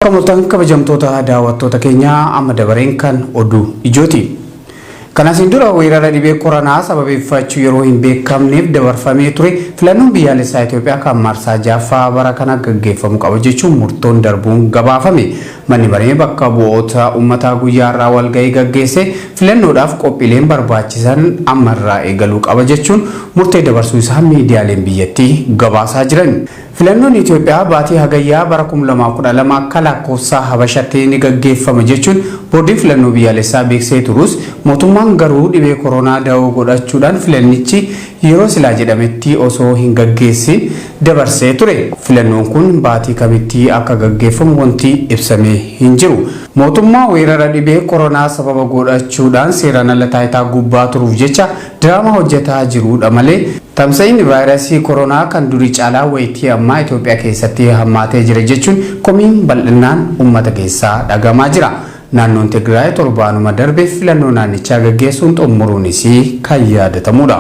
Akka mul'atan kabajamtoota daawwattoota keenyaa amma dabareen kan oduu ijooti. Kanasiin dura weerara dhibee koronaa sababeeffachuu yeroo hin beekamneef dabarfamee ture filannoon biyyaalessaa Itoophiyaa kan marsaa jaffaa bara kana gaggeeffamu qaba jechuun murtoon darbuun gabaafame. Manni maree bakka bu'oota uummataa guyyaa irraa walgahii gaggeesse filannoodhaaf qophiileen barbaachisan ammarraa eegaluu qaba jechuun murtee dabarsuu isaa miidiyaaleen biyyattii gabaasaa jiran. Filannoon Itoophiyaa baatii hagayyaa bara 2012 akka lakkoofsa Habashaatti ni gaggeeffama jechuun boordiin filannoo biyyaalessaa beeksisee turus mootummaan garuu dhibee koronaa da'oo godhachuudhaan filannichi yeroo silaa jedhametti osoo hin gaggeessin dabarsee ture. Filannoon kun baatii kamitti akka gaggeeffamu wanti ibsamee hin jiru. Mootummaa weerara dhibee koronaa sababa godhachuudhaan seeraan ala taayitaa gubbaa turuuf jecha diraamaa hojjetaa jirudha malee tamsa'inni vaayirasii koronaa kan durii caalaa wayitii ammaa Itoophiyaa keessatti hammaatee jira jechuun komiin bal'inaan uummata keessaa dhagamaa jira. Naannoon Tigraay torbaanuma darbe filannoo naannichaa gaggeessuun xumuruunis kan yaadatamudha.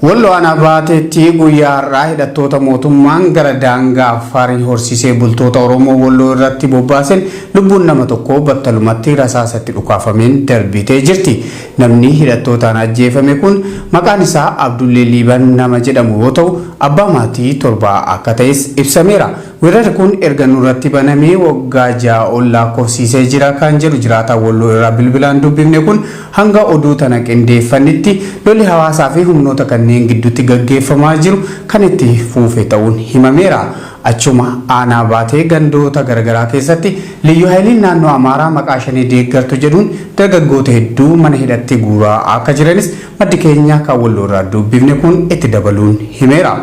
Walloo aanaa baateetti guyyaa har'aa hidhattoota mootummaan gara daangaa Affaarii horsiisee bultoota Oromoo Walloo irratti bobbaasen lubbuun nama tokko battalumatti rasaasatti dhukaafameen darbitee jirti. Namni hidhattootaan ajjeefame kun maqaan isaa Abdullee Liiban nama jedhamu yoo ta'u abbaa maatii torba akka ta'es ibsameera. Weerarri kun erga nurratti banamee waggaa 6 ol lakkoofsisee jira kan jedhu jiraataa Walloo irraa bilbilaan dubbifne kun hanga oduu tana qindeeffannitti lolli hawaasaa fi humnoota kanneen gidduutti gaggeeffamaa jiru kan itti fuufe ta'uun himameera. Achuma aanaa baatee gandoota garagaraa keessatti Liyyu Haayiliin naannoo Amaaraa maqaa shanii deeggartu jedhuun dargaggoota hedduu mana hidhatti guuraa akka jiranis maddi keenya kan Walloo irraa dubbifne kun itti dabaluun himeera.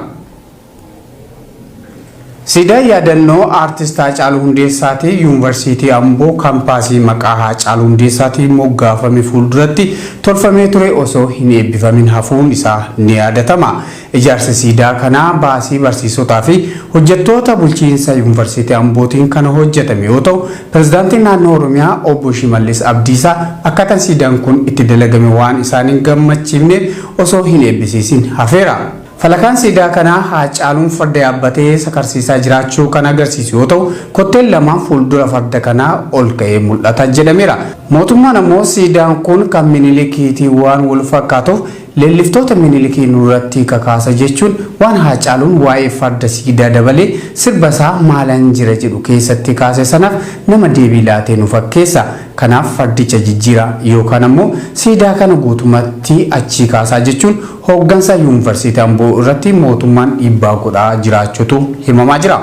Siidaa yaadannoo aartist Haacaaluu Hundeessaatii Yuunivarsiitii Amboo kaampaasii maqaa Haacaaluu Hundeessaatiin moggaafame fuulduratti tolfamee ture osoo hin eebbifamin hafuun isaa ni yaadatama. Ijaarsa siidaa kanaa baasii barsiisotaa fi hojjettoota bulchiinsa Yuunivarsiitii Ambootiin kan hojjetame yoo ta'u, pirezidaantiin naannoo Oromiyaa obbo Shimallis Abdiisaa akkaataan siidaan kun itti dalagame waan isaan hin gammachiifneef osoo hin eebbisiisin hafeera. Falakaan siidaa kanaa Haacaaluun farda yaabbatee sakarsiisaa jiraachuu kan agarsiisu yoo ta'u, kotteen lamaan fuuldura farda kanaa ol ka'ee mul'ata jedhameera. Mootummaan ammoo siidaan kun kan Minilikiitii waan wal fakkaatuuf leelliftoota Minilikii nurratti kakaasa jechuun waan Haacaaluun waa'ee farda siidaa dabalee sirba isaa maalan jira jedhu keessatti kaase sanaaf nama deebii laatee nu fakkeessa. Kanaaf fardicha jijjiira yookaan ammoo siidaa kana guutumatti achii kaasaa jechuun hooggansa Yuunivarsiitii Amboo irratti mootummaan dhiibbaa godhaa jiraachuutu himamaa jira.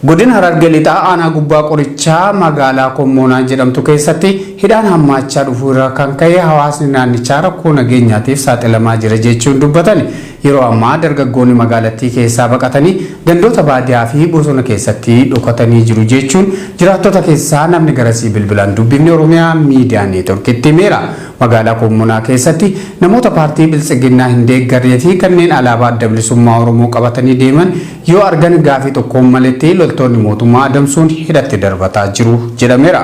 Godina Harargee Lixaa aanaa gubbaa qorichaa magaalaa Kommoonaa jedhamtu keessatti hidhaan hammaachaa dhufuu irraa kan ka'e hawaasni naannichaa rakkoo nageenyaatiif saaxilamaa jira jechuun dubbatan. Yeroo ammaa dargaggoonni magaalattii keessaa baqatanii gandoota baadiyyaa fi bosona keessatti dhokatanii jiru jechuun jiraattota keessaa namni garasii bilbilaan dubbifne Oromiyaa miidiyaa neetworkiitti himeera. Magaalaa Kommoonaa keessatti namoota paartii Biltsiginnaa hin deeggarree fi kanneen alaabaa adda bilisummaa Oromoo qabatanii deeman yoo argan gaafii tokkoon maletti loltoonni mootummaa adamsuun hidhatti darbataa jiru jedhameera.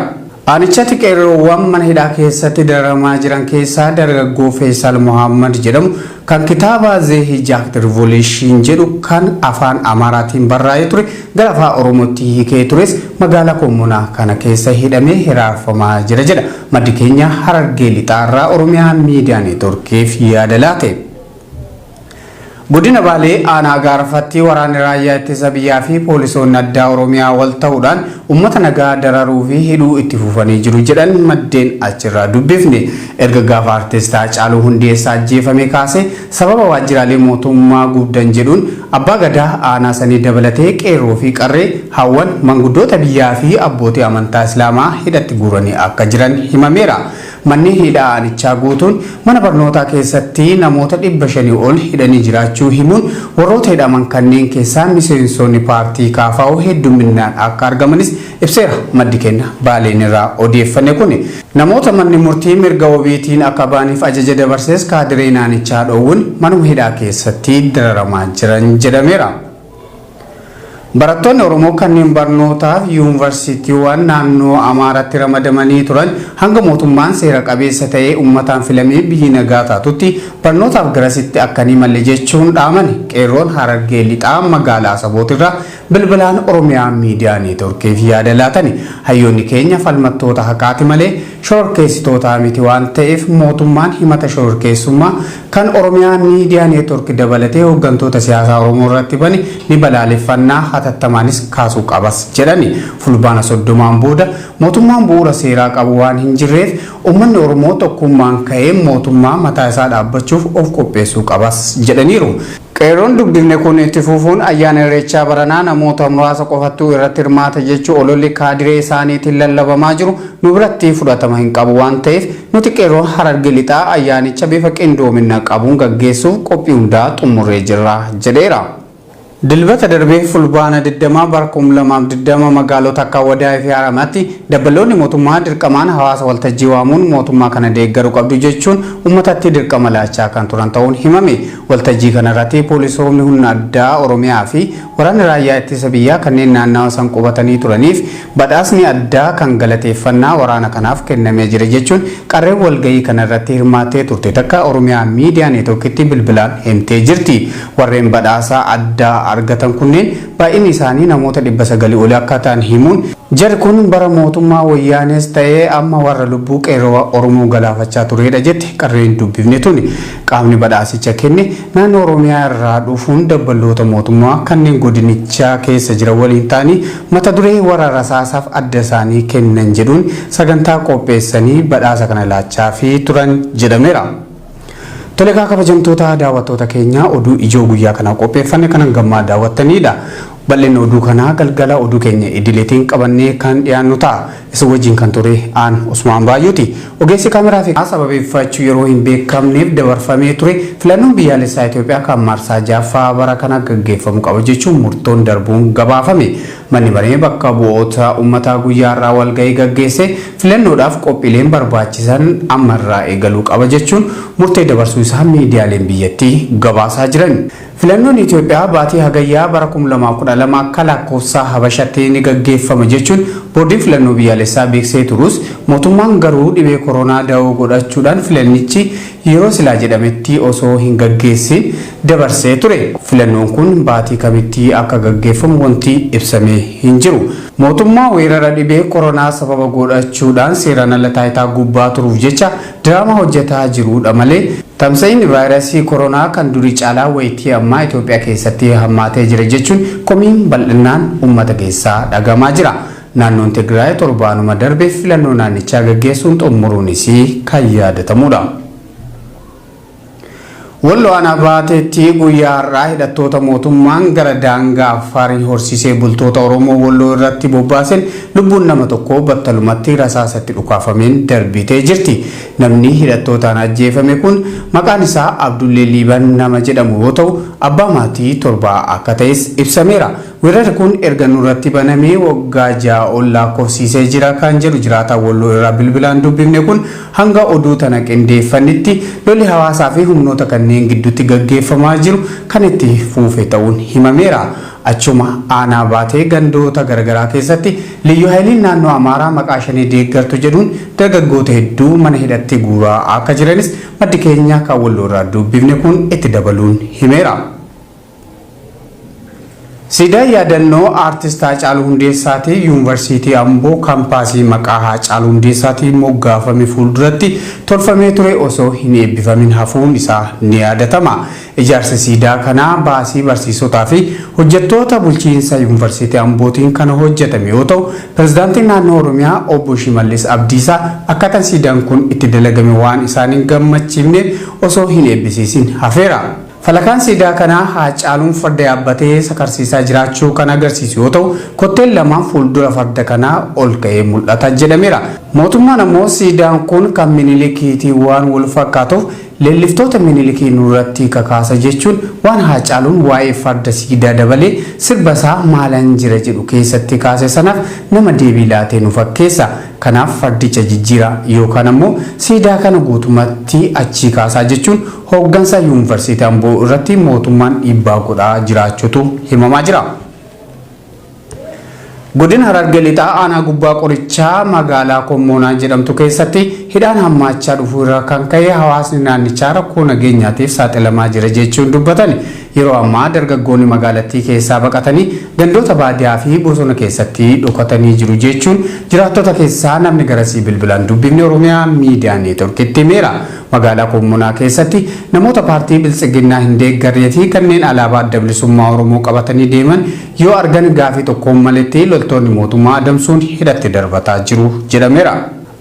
Aanichatti qeerroowwan mana hidhaa keessatti dararamaa jiran keessaa dargaggoo Feesal Muhammad jedhamu kan kitaaba Zeehijaakt Revolution jedhu kan afaan Amaaraatiin barraa'ee ture gara afaan Oromootti hiikee tures magaalaa Kommoonaa kana keessa hidhamee hiraarfamaa jira jedha. Maddi keenya Harargee Lixaarraa Oromiyaa miidiyaa neetworkiif yaada laate. Godina Baalee aanaa Gaarfatti waraanni raayyaa ittisa biyyaa fi poolisoonni addaa Oromiyaa wal ta'uudhaan uummata nagaa dararuu fi hidhuu itti fufanii jiru jedhan maddeen achirraa dubbifne. Erga gaafa aartist Haacaaluu Hundeessaa ajjeefame kaasee sababa waajjiraalee mootummaa guddan jedhuun abbaa gadaa aanaa sanii dabalatee qeerroo fi qarree hawwan manguddoota biyyaa fi abbootii amantaa Islaamaa hidhatti guuranii akka jiran himameera. Manni hidhaa aanichaa guutuun mana barnootaa keessatti namoota 500 ol hidhanii jiraachuu himuun warroota hidhaman kanneen keessaa miseensonni paartii KFO hedduminaan akka argamanis ibseera. Maddi keenya Baaleen irraa odeeffanne kun namoota manni murtii mirga wabiitiin akka baaniif ajaja dabarsees kaadireen aanichaa dhoowwuun manuma hidhaa keessatti dararamaa jiran jedhameera. Barattoonni Oromoo kanneen barnootaaf yuunivarsiitiiwwan naannoo Amaaraatti ramadamanii turan hanga mootummaan seera qabeessa ta'ee uummataan filamee biyyi nagaa taatutti barnootaaf garasitti akkanii malle jechuun dhaaman qeerroon Harargee lixaa magaalaa Asabootirraa bilbilaan Oromiyaa miidiyaa neetworkiif yaada laatani. Hayyoonni keenya falmattoota haqaati malee shororkeessitoota miti waan ta'eef mootummaan himata shororkeessummaa kan Oromiyaa miidiyaa neetwork dabalatee hooggantoota siyaasaa Oromoo irratti bane ni balaaleffannaa hatattamanis kaasuu qabas jedhani. Fulbaana 30 booda mootummaan bu'uura seeraa qabu waan hin jirreef uummanni Oromoo tokkummaan ka'ee mootummaa mataa isaa dhaabbachuuf of qopheessuu qabas jedhaniiru. Qeerroon dubbifne kun itti fufuun ayyaana irreechaa baranaa namoota muraasa qofattuu irratti hirmaata jechuu ololli kaadiree isaaniitiin lallabamaa jiru nu biratti fudhatama hin qabu waan ta'eef nuti qeerroon Harargee lixaa ayyaanicha bifa qindoomina qabuun gaggeessuuf qophii hundaa xumurree jirra jedheera. Dilbata darbee fulbaana 20 bara 2020 magaalota akka Wadaa fi Haramatti dabballoonni mootummaa dirqamaan hawaasa waltajjii waamuun mootummaa kana deeggaru qabdu jechuun uummatatti dirqama laachaa kan turan ta'uun himame. Waltajjii kanarratti poolisoonni humna addaa Oromiyaa fi waraanni raayyaa ittisa biyyaa kanneen naannawa san qubatanii turaniif badhaasni addaa kan galateeffannaa waraana kanaaf kennamee jira jechuun qarreen walgahii kanarratti hirmaattee turte takka Oromiyaa miidiyaa neetworkitti bilbilaan himtee jirti. Warreen badhaasaa addaa argatan kunneen baay'inni isaanii namoota 900 ol akka ta'an himuun jarri kun bara mootummaa wayyaanes ta'ee amma warra lubbuu qeerroo Oromoo galaafachaa turedha jette qarreen dubbifne tuni. Qaamni badhaasicha kenne naannoo Oromiyaa irraa dhufuun dabballoota mootummaa kanneen godinichaa keessa jiran waliin ta'anii mata duree warra rasaasaaf adda isaanii kennan jedhuun sagantaa qopheessanii badhaasa kana laachaa fi turan jedhameera. Toleekaa kabajamtoota daawwattoota keenya oduu ijoo guyyaa kana qopheeffanne kanan gammaa daawwattanidha. Bal'inni oduu kanaa galgala oduu keenya idileetiin qabannee kan dhiyaannu ta'a. Isa wajjin kan ture aan Usmaan Baayyooti. Ogeessi kaameraa fi sababeeffachuu yeroo hin beekamneef dabarfamee ture filannoon biyyaalessaa Itoophiyaa kan marsaa jaffaa bara kana gaggeeffamu qaba jechuun murtoon darbuun gabaafame. Manni maree bakka bu'oota uummataa guyyaarraa walgahii gaggeesse filannoodhaaf qophiileen barbaachisan ammarraa eegaluu qaba jechuun murtee dabarsuu isaa miidiyaaleen biyyattii gabaasaa jiran. Filannoon Itoophiyaa baatii hagayyaa bara 2012 akka lakkoofsa Habashaatti ni gaggeeffama jechuun boordiin filannoo biyyaalessaa beeksisee turus mootummaan garuu dhibee koronaa da'oo godhachuudhaan filannichi yeroo silaa jedhametti osoo hin gaggeessin dabarsee ture. Filannoon kun baatii kamitti akka gaggeeffamu wanti ibsamee hin jiru. Mootummaa weerara dhibee koronaa sababa godhachuudhaan seeraan ala taayitaa gubbaa turuuf jecha diraama hojjetaa jirudha malee tamsa'inni vaayirasii koronaa kan durii caalaa wayitii ammaa Itoophiyaa keessatti hammaatee jira jechuun komiin bal'inaan uummata keessaa dhagamaa jira. Naannoon Tigraay torbaanuma darbe filannoo naannichaa gaggeessuun xumuruunis kan yaadatamudha. Wallo ana baatetti guyyaa har'aa hidhattoota mootummaan gara daangaa Affaariin horsiisee bultoota Oromoo Walloo irratti bobbaasen lubbuun nama tokko battalumatti rasaasatti dhukaafameen darbitee jirti. Namni hidhattootaan ajjeefame kun maqaan isaa Abdullee Liiban nama jedhamu yoo ta'u abbaa maatii 7 akka ta'es ibsameera. Weerarri kun erga nurratti banamee waggaa 6 ol lakkoofsiisee jira kan jedhu jiraataa Walloo irraa bilbilaan dubbifne kun hanga oduu tana qindeeffannitti lolli hawaasaa fi humnoota kanneen gidduutti gaggeeffamaa jiru kan itti fuufe ta'uun himameera. Achuma aanaa baatee gandoota garagaraa keessatti Liyyuu Haayiliin naannoo Amaaraa maqaa shanii deeggartu jedhuun dargaggoota hedduu mana hidhatti guuraa akka jiranis maddi keenya kan Walloo irraa dubbifne kun itti dabaluun himeera. Siidaa yaadannoo aartist Haacaaluu Hundeessaatii yuunivarsiitii Amboo kaampaasii maqaa Haacaaluu Hundeessaatiin moggaafame fuulduratti tolfamee ture osoo hin eebbifamin hafuun isaa ni yaadatama. Ijaarsa siidaa kanaa baasii barsiisotaa fi hojjettoota bulchiinsa yuunivarsiitii Ambootiin kan hojjetame yoo ta'u, pirezidaantiin naannoo Oromiyaa obbo Shimallis Abdiisaa akkaataan siidaan kun itti dalagame waan isaan hin gammachiifneef osoo hin eebbisiisin hafeera. Falakaan siidaa kanaa Haacaaluun farda yaabbatee sakarsiisaa jiraachuu kan agarsiisu yoo ta'u, kotteen lamaan fuuldura farda kanaa ol ka'ee mul'ata jedhameera. Mootummaan ammoo siidaan kun kan Minilikiitii waan wal fakkaatuuf leelliftoota Minilikii nurratti kakaasa jechuun waan Haacaaluun waa'ee farda siidaa dabalee sirba isaa maalan jira jedhu keessatti kaase sanaaf nama deebii laatee nu fakkeessa. Kanaaf fardicha jijjiira yookaan ammoo siidaa kana guutumatti achii kaasaa jechuun hooggansa yuunivarsiitii Amboo irratti mootummaan dhiibbaa godhaa jiraachuutu himamaa jira. Godina Harargee Lixaa aanaa gubbaa qorichaa magaalaa Kommoonaa jedhamtu keessatti hidhaan hammaachaa dhufuu irraa kan ka'e hawaasni naannichaa rakkoo nageenyaatiif saaxilamaa jira jechuun dubbatan. Yeroo ammaa dargaggoonni magaalattii keessaa baqatanii gandoota baadiyyaa fi bosona keessatti dhokatanii jiru jechuun jiraattota keessaa namni garasii bilbilaan dubbifni Oromiyaa miidiyaa neetworkiitti himeera. Magaalaa Kommoonaa keessatti namoota paartii Biltsiginnaa hin deeggarree fi kanneen alaabaa adda bilisummaa Oromoo qabatanii deeman yoo argan gaafii tokkoon maletti loltoonni mootummaa adamsuun hidhatti darbataa jiru jedhameera.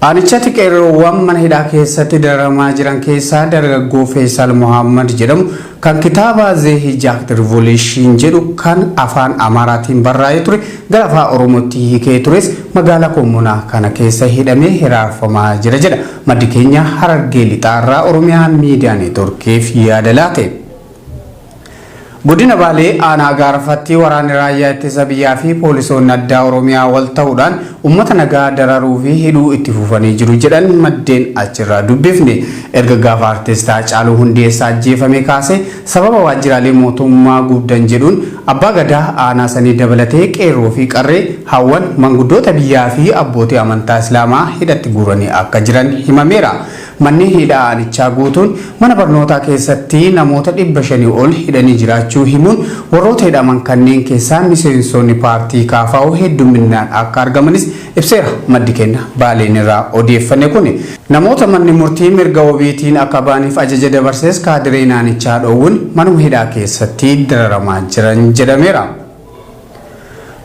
Aanichatti qeerroowwan mana hidhaa keessatti dararamaa jiran keessaa dargaggoo Feesal Muhammad jedhamu kan kitaaba The Hijacked Revolution jedhu kan afaan Amaaraatiin barraa'ee ture gara afaan Oromootti hiikee tures magaalaa Kommoonaa kana keessa hidhamee hiraarfamaa jira jedha. Maddi keenya Harargee Lixaarraa Oromiyaa miidiyaa neetworkiif yaada laate. Godina Baalee aanaa Gaarfatti waraanni raayyaa ittisa biyyaa fi poolisoonni addaa Oromiyaa wal ta'uudhaan uummata nagaa dararuu fi hidhuu itti fufanii jiru jedhan maddeen achirraa dubbifne. Erga gaafa artistii Haacaaluu Hundeessaa ajjeefame kaasee sababa waajjiraalee mootummaa gubdan jedhuun abbaa gadaa aanaa sanii dabalatee qeerroo fi qarree hawwan manguddoota biyyaa fi abbootii amantaa Islaamaa hidhatti guuranii akka jiran himameera. Manni hidhaa aanichaa guutuun mana barnootaa keessatti namoota 500 ol hidhanii jiraachuu himuun warroota hidhaman kanneen keessaa miseensonni paartii KFO hedduminaan akka argamanis ibseera. Maddi keenya Baaleen irraa odeeffanne kun namoota manni murtii mirga wabiitiin akka baaniif ajaja dabarsees kaadiree aanichaa dhoowwuun manuma hidhaa keessatti dararamaa jiran jedhameera.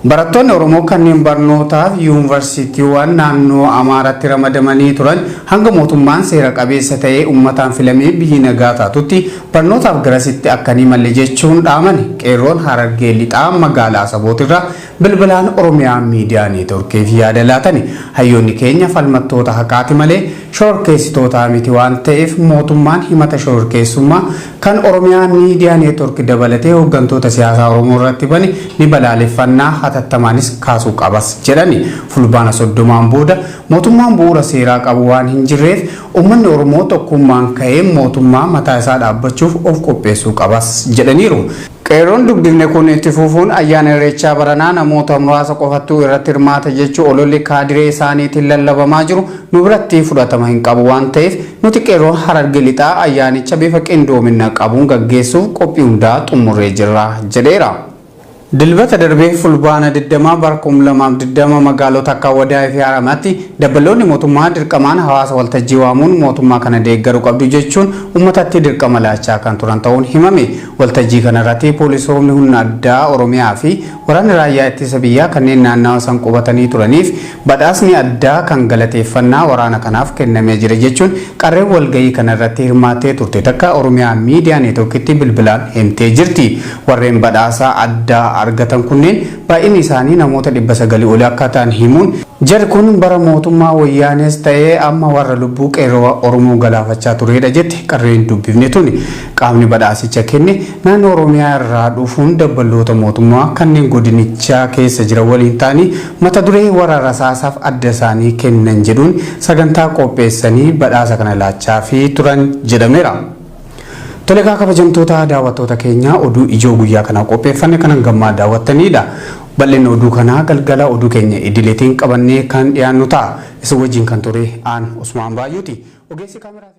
Barattoonni Oromoo kanneen barnootaaf yuunivarsiitiiwwan naannoo Amaaraatti ramadamanii turan hanga mootummaan seera qabeessa ta'ee uummataan filamee biyyi nagaa taatutti barnootaaf garasitti akka hin imalle jechuun dhaaman. Qeerroon Harargee Lixaa magaalaa Asabootirraa bilbilaan Oromiyaa miidiyaa neetworkiif yaada laatani. Hayyoonni keenya falmattoota haqaati malee shororkeessitoota miti waan ta'eef mootummaan himata shororkeessummaa kan Oromiyaa miidiyaa neetworkii dabalatee hooggantoota siyaasaa Oromoo irratti bane ni balaaleffannaa hatattamanis kaasuu qabas jedhani. Fulbaana 30 booda mootummaan bu'uura seeraa qabu waan hin jirreef uummanni Oromoo tokkummaan ka'ee mootummaa mataa isaa dhaabbachuuf of qopheessuu qabas jedhaniiru. Qeerroon dubbifne kun itti fufuun ayyaana Irreechaa baranaa namoota muraasa qofattuu irratti hirmaata jechuu ololli kaadiree isaaniitiin lallabamaa jiru nu biratti fudhatama hin qabu waan ta'eef nuti qeerroon Harargee Lixaa ayyaanicha bifa qindoomina qabuun gaggeessuuf qophii hundaa xumurree jirra jedheera. Dilbata darbee fulbaana 20 bara 2020 magaalota akka Wadaa fi Haramaatti dabballoonni mootummaa dirqamaan hawaasa waltajjii waamuun mootummaa kana deeggaru qabdu jechuun uummatatti dirqama laachaa kan turan ta'uun himame. Waltajjii kanarratti poolisoonni humna addaa Oromiyaa fi waraanni raayyaa ittisa biyyaa kanneen naannawa san qubatanii turaniif badhaasni addaa kan galateeffannaa waraana kanaaf kennamee jira jechuun qarreen walgahii kanarratti hirmaattee turte takka Oromiyaa miidiyaa neetworkiitti bilbilaan himtee jirti. Warreen badhaasaa addaa argatan kunneen baay'inni isaanii namoota 900 ol akka ta'an himuun jarri kun bara mootummaa wayyaanes ta'ee amma warra lubbuu qeerroo Oromoo galaafachaa turedha jette qarreen dubbifne tuni. Qaamni badhaasicha kenne naannoo Oromiyaa irraa dhufuun dabballoota mootummaa kanneen godinichaa keessa jiran waliin ta'anii mata duree warra rasaasaaf adda isaanii kennan jedhuun sagantaa qopheessanii badhaasa kana laachaa fi turan jedhameera. Tolekaa kabajamtoota daawwattoota keenya oduu ijoo guyyaa kana qopheeffanne kanan gammaa daawwattanidha. Bal'inni oduu kanaa galgala oduu keenya idileetiin qabannee kan dhiyaannu ta'a. Isa wajjin kan ture aan Usmaan Baay'ooti. Ogeessi kaameraa